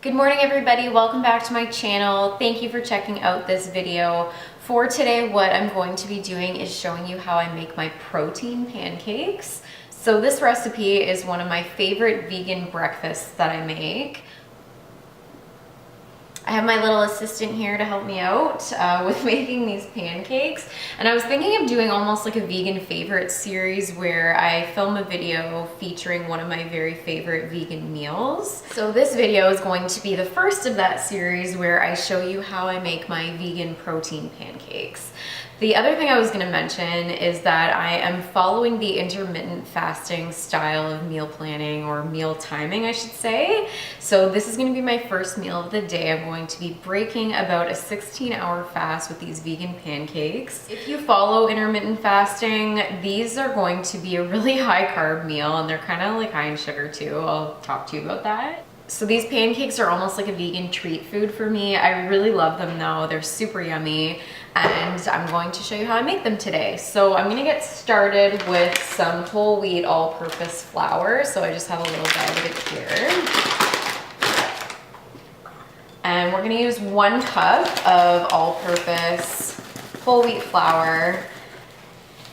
Good morning everybody, welcome back to my channel. Thank you for checking out this video. For today, what I'm going to be doing is showing you how I make my protein pancakes. So this recipe is one of my favorite vegan breakfasts that I make. I have my little assistant here to help me out with making these pancakes. And I was thinking of doing almost like a vegan favorite series where I film a video featuring one of my very favorite vegan meals. So this video is going to be the first of that series where I show you how I make my vegan protein pancakes. The other thing I was going to mention is that I am following the intermittent fasting style of meal planning, or meal timing I should say. So this is going to be my first meal of the day. I'm going to be breaking about a 16-hour fast with these vegan pancakes. If you follow intermittent fasting, these are going to be a really high carb meal, and they're kind of like high in sugar too. I'll talk to you about that. So these pancakes are almost like a vegan treat food for me. I really love them though. They're super yummy, and I'm going to show you how I make them today. So I'm gonna get started with some whole wheat all-purpose flour. So I just have a little bag of it here. And we're gonna use 1 cup of all-purpose whole wheat flour.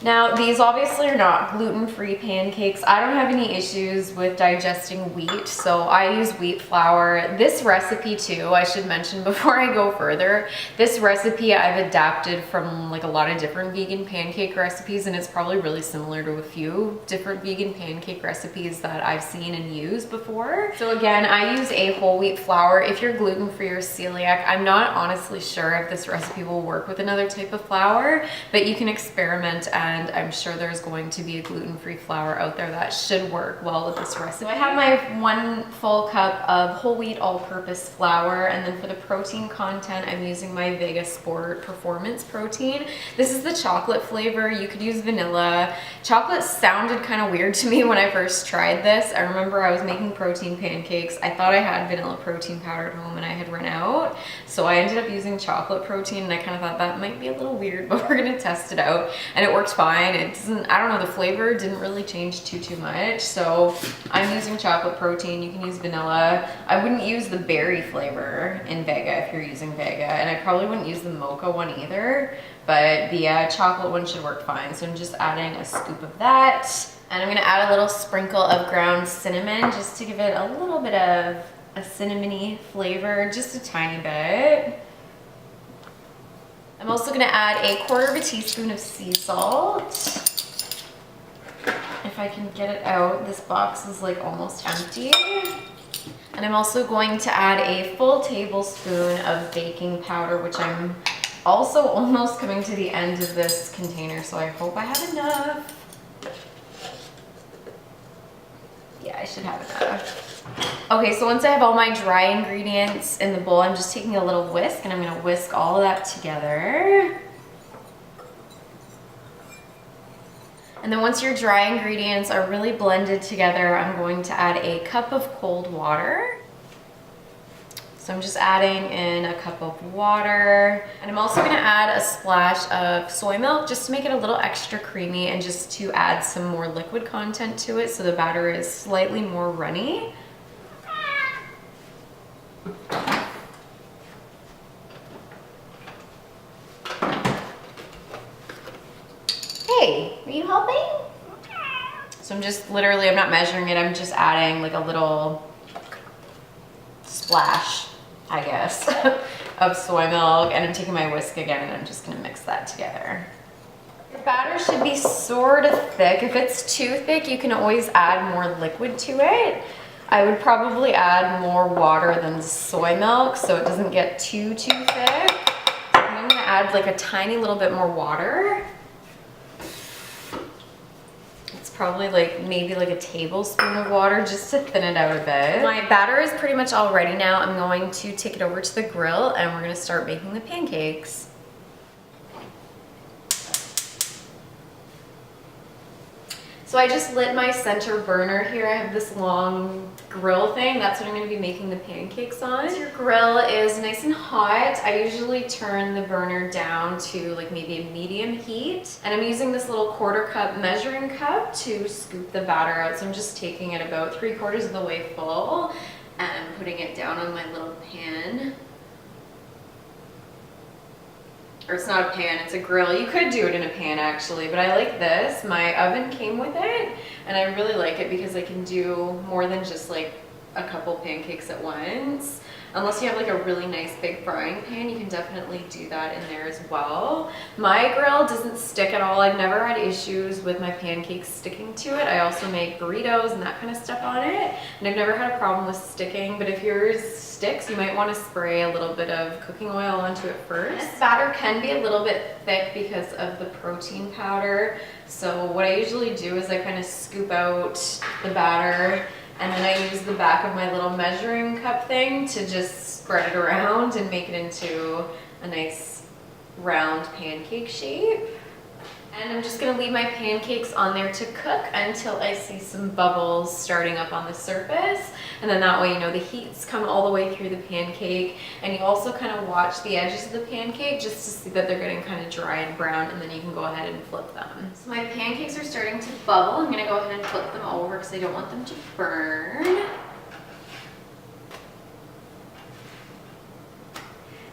Now, these obviously are not gluten-free pancakes. I don't have any issues with digesting wheat, so I use wheat flour. This recipe too, I should mention before I go further, this recipe I've adapted from like a lot of different vegan pancake recipes, and it's probably really similar to a few different vegan pancake recipes that I've seen and used before. So again, I use a whole wheat flour. If you're gluten-free or celiac, I'm not honestly sure if this recipe will work with another type of flour, but you can experiment, and I'm sure there's going to be a gluten-free flour out there that should work well with this recipe. So I have my 1 full cup of whole wheat all-purpose flour, and then for the protein content, I'm using my Vega Sport Performance Protein. This is the chocolate flavor. You could use vanilla. Chocolate sounded kind of weird to me when I first tried this. I remember I was making protein pancakes. I thought I had vanilla protein powder at home and I had run out. So I ended up using chocolate protein, and I kind of thought that might be a little weird, but we're gonna test it out. And it worked fine. It doesn't, I don't know, the flavor didn't really change too much. So I'm using chocolate protein. You can use vanilla. I wouldn't use the berry flavor in Vega if you're using Vega, and I probably wouldn't use the mocha one either, but the chocolate one should work fine. So I'm just adding a scoop of that, and I'm gonna add a little sprinkle of ground cinnamon just to give it a little bit of a cinnamony flavor, just a tiny bit. I'm also gonna add a 1/4 teaspoon of sea salt. If I can get it out, this box is like almost empty. And I'm also going to add a full tablespoon of baking powder, which I'm also almost coming to the end of this container, so I hope I have enough. Yeah, I should have enough. Okay, so once I have all my dry ingredients in the bowl, I'm just taking a little whisk, and I'm gonna whisk all of that together. And then once your dry ingredients are really blended together, I'm going to add a cup of cold water. So I'm just adding in a cup of water, and I'm also gonna add a splash of soy milk just to make it a little extra creamy and just to add some more liquid content to it so the batter is slightly more runny. Hey, are you helping? So I'm just literally, I'm not measuring it, I'm just adding like a little splash, I guess, of soy milk, and I'm taking my whisk again, and I'm just gonna mix that together. Your batter should be sort of thick. If it's too thick, you can always add more liquid to it. I would probably add more water than soy milk so it doesn't get too thick. I'm gonna add like a tiny little bit more water. It's probably like maybe like a tablespoon of water just to thin it out a bit. My batter is pretty much all ready now. I'm going to take it over to the grill, and we're gonna start making the pancakes. So I just lit my center burner here. I have this long grill thing. That's what I'm gonna be making the pancakes on. Once your grill is nice and hot, I usually turn the burner down to like maybe a medium heat. And I'm using this little 1/4 cup measuring cup to scoop the batter out. So I'm just taking it about 3/4 of the way full. and putting it down on my little pan. Or it's not a pan, it's a grill. You could do it in a pan actually, but I like this. My oven came with it, and I really like it because I can do more than just like a couple pancakes at once. Unless you have like a really nice big frying pan, you can definitely do that in there as well. My grill doesn't stick at all. I've never had issues with my pancakes sticking to it. I also make burritos and that kind of stuff on it, and I've never had a problem with sticking, but if yours sticks, you might want to spray a little bit of cooking oil onto it first. This batter can be a little bit thick because of the protein powder, so what I usually do is I kind of scoop out the batter, and then I use the back of my little measuring cup thing to just spread it around and make it into a nice round pancake shape. And I'm just gonna leave my pancakes on there to cook until I see some bubbles starting up on the surface. And then that way, you know, the heat's come all the way through the pancake. And you also kind of watch the edges of the pancake just to see that they're getting kind of dry and brown, and then you can go ahead and flip them. So my pancakes are starting to bubble. I'm gonna go ahead and flip them over because I don't want them to burn.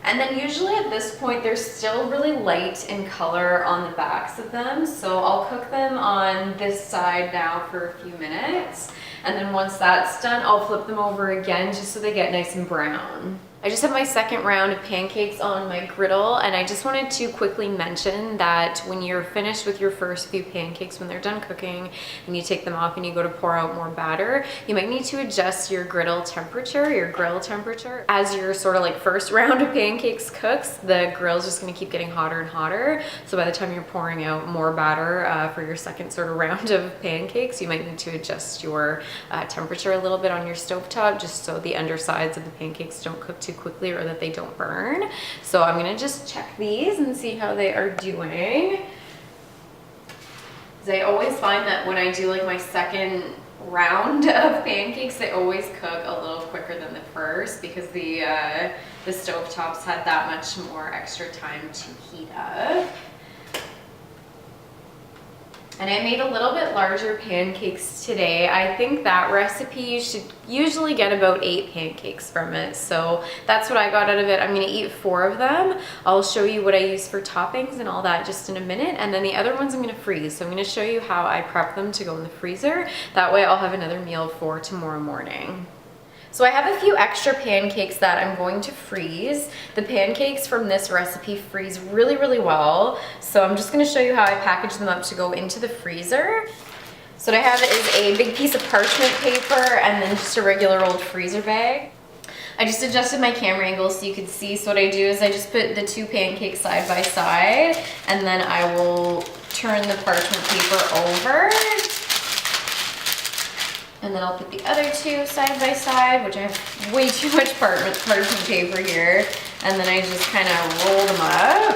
And then usually at this point, they're still really light in color on the backs of them. So I'll cook them on this side now for a few minutes. And then once that's done, I'll flip them over again just so they get nice and brown. I just have my second round of pancakes on my griddle, and I just wanted to quickly mention that when you're finished with your first few pancakes, when they're done cooking and you take them off and you go to pour out more batter, you might need to adjust your grill temperature. As your sort of like first round of pancakes cooks, the grill's just gonna keep getting hotter and hotter. So by the time you're pouring out more batter for your second sort of round of pancakes, you might need to adjust your temperature a little bit on your stovetop, just so the undersides of the pancakes don't cook too quickly or that they don't burn. So I'm gonna just check these and see how they are doing. I always find that when I do like my second round of pancakes, they always cook a little quicker than the first because the stovetops had that much more extra time to heat up. And I made a little bit larger pancakes today. I think that recipe, you should usually get about 8 pancakes from it. So that's what I got out of it. I'm gonna eat 4 of them. I'll show you what I use for toppings and all that just in a minute. And then the other ones I'm gonna freeze. So I'm gonna show you how I prep them to go in the freezer. That way I'll have another meal for tomorrow morning. So I have a few extra pancakes that I'm going to freeze. The pancakes from this recipe freeze really, really well. So I'm just gonna show you how I package them up to go into the freezer. So what I have is a big piece of parchment paper and then just a regular old freezer bag. I just adjusted my camera angle so you could see. So what I do is I just put the 2 pancakes side by side, and then I will turn the parchment paper over. And then I'll put the other 2 side by side, which I have way too much parchment paper here. And then I just kind of roll them up.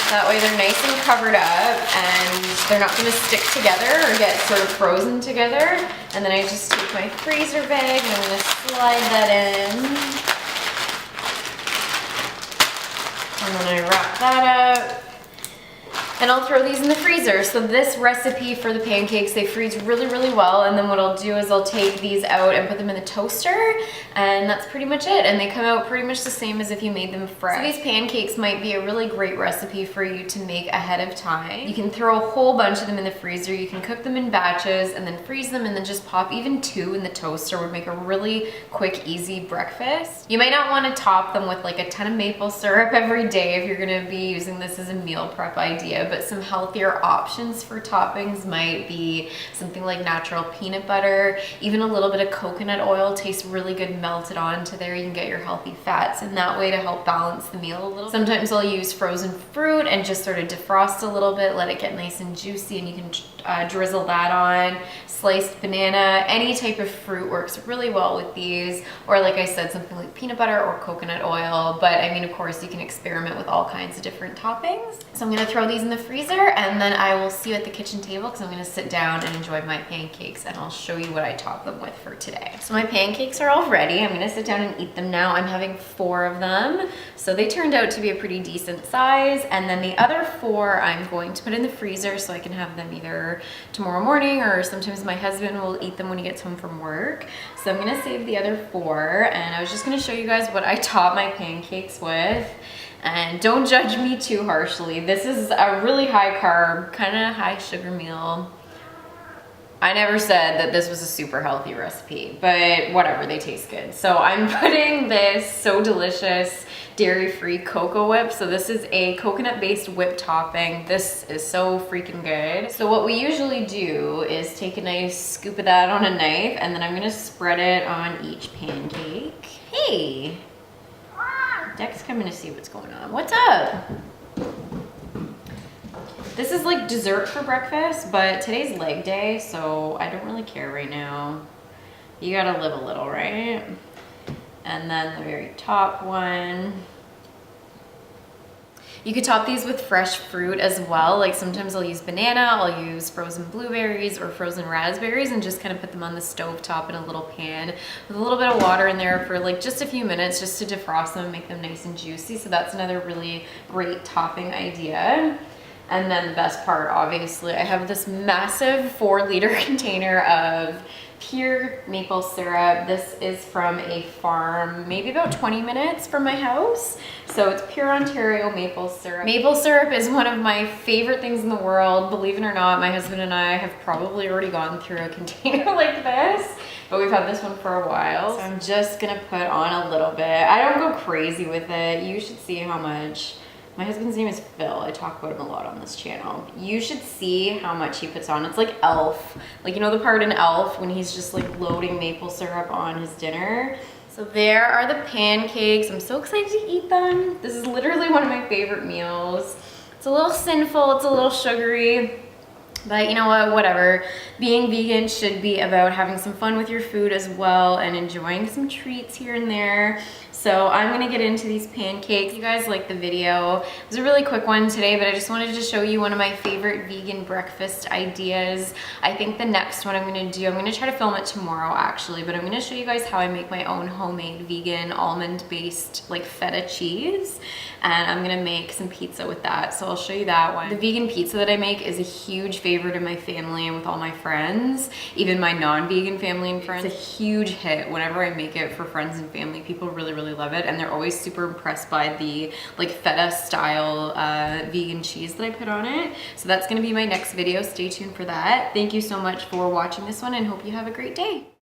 That way they're nice and covered up and they're not gonna stick together or get sort of frozen together. And then I just take my freezer bag and I'm gonna slide that in. And then I wrap that up. And I'll throw these in the freezer. So this recipe for the pancakes, they freeze really, really well. And then what I'll do is I'll take these out and put them in the toaster, and that's pretty much it. And they come out pretty much the same as if you made them fresh. So these pancakes might be a really great recipe for you to make ahead of time. You can throw a whole bunch of them in the freezer. You can cook them in batches and then freeze them and then just pop even 2 in the toaster. Would make a really quick, easy breakfast. You might not want to top them with like a ton of maple syrup every day if you're gonna be using this as a meal prep idea. But some healthier options for toppings might be something like natural peanut butter, even a little bit of coconut oil tastes really good melted onto there. You can get your healthy fats in that way to help balance the meal a little. Sometimes I'll use frozen fruit and just sort of defrost a little bit, let it get nice and juicy, and you can drizzle that on. Sliced banana, any type of fruit works really well with these, or like I said, something like peanut butter or coconut oil. But I mean, of course, you can experiment with all kinds of different toppings. So I'm gonna throw these in the freezer, and then I will see you at the kitchen table because I'm gonna sit down and enjoy my pancakes, and I'll show you what I top them with for today. So my pancakes are all ready. I'm gonna sit down and eat them now. I'm having 4 of them. So they turned out to be a pretty decent size, and then the other 4 I'm going to put in the freezer so I can have them either tomorrow morning or sometimes my My husband will eat them when he gets home from work. So I'm gonna save the other 4, and I was just gonna show you guys what I top my pancakes with. And don't judge me too harshly. This is a really high carb, kind of high sugar meal. I never said that this was a super healthy recipe, but whatever, they taste good. So I'm putting this So Delicious dairy-free cocoa whip. So this is a coconut-based whip topping. This is so freaking good. So what we usually do is take a nice scoop of that on a knife, and then I'm gonna spread it on each pancake. Hey, Deck's coming to see what's going on. What's up? This is like dessert for breakfast, but today's leg day, so I don't really care right now. You gotta live a little, right? And then the very top one. You could top these with fresh fruit as well. Like sometimes I'll use banana, I'll use frozen blueberries or frozen raspberries, and just kind of put them on the stove top in a little pan with a little bit of water in there for like just a few minutes, just to defrost them and make them nice and juicy. So that's another really great topping idea. And then the best part, obviously, I have this massive 4-liter container of pure maple syrup. This is from a farm, maybe about 20 minutes from my house. So it's pure Ontario maple syrup. Maple syrup is one of my favorite things in the world. Believe it or not, my husband and I have probably already gone through a container like this, but we've had this one for a while. So I'm just gonna put on a little bit. I don't go crazy with it. You should see how much. My husband's name is Phil. I talk about him a lot on this channel. You should see how much he puts on. It's like Elf. Like, you know the part in Elf when he's just like loading maple syrup on his dinner? So there are the pancakes. I'm so excited to eat them. This is literally one of my favorite meals. It's a little sinful, it's a little sugary, but you know what, whatever. Being vegan should be about having some fun with your food as well and enjoying some treats here and there. So I'm gonna get into these pancakes. You guys liked the video. It was a really quick one today, but I just wanted to show you one of my favorite vegan breakfast ideas. I think the next one I'm gonna try to film it tomorrow actually, but I'm gonna show you guys how I make my own homemade vegan almond-based like feta cheese. And I'm gonna make some pizza with that, so I'll show you that one. The vegan pizza that I make is a huge favorite in my family and with all my friends, even my non-vegan family and friends. It's a huge hit whenever I make it for friends and family. People really love it, and they're always super impressed by the like feta style vegan cheese that I put on it. So that's gonna be my next video. Stay tuned for that. Thank you so much for watching this one, and hope you have a great day.